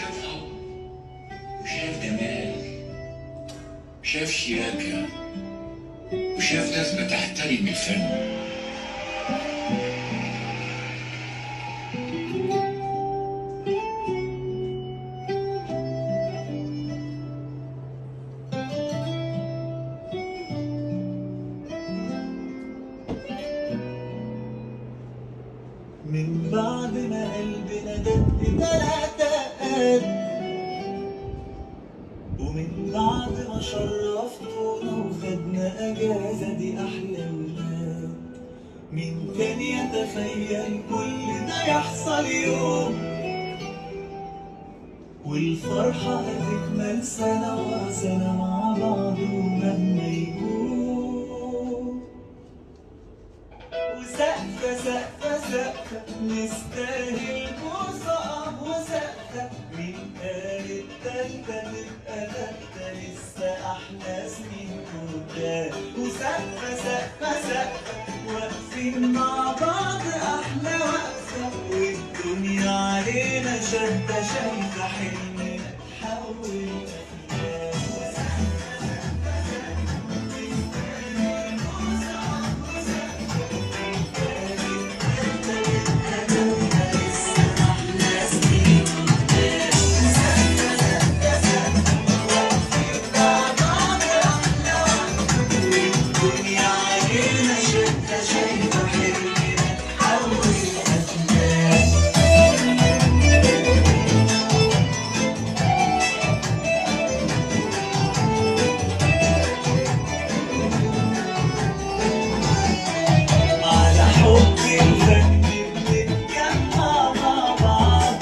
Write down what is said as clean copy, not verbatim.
شاف حب وشاف جمال، شاف شياكة وشاف ناس بتحترم الفن. من بعد ما قلبنا دق 3 دقات، ومن بعد ما شرفتونا وخدنا اجازة دي احلى ولاد، مين كان يتخيل كل ده يحصل يوم والفرحة هتكمل سنة ورا سنة مع بعض ومهما يكون. وسقفة سقفة سقفة نستاهل بوسة وسقفة، مين قال التالتة تبقى تالتة لسه أحلى سنين قدام. وسقفة سقفة سقفة واقفين مع بعض أحلى وقفة، والدنيا علينا شاهدة شايفة حلمنا اتحول لأفلام. بنتجمع مع بعض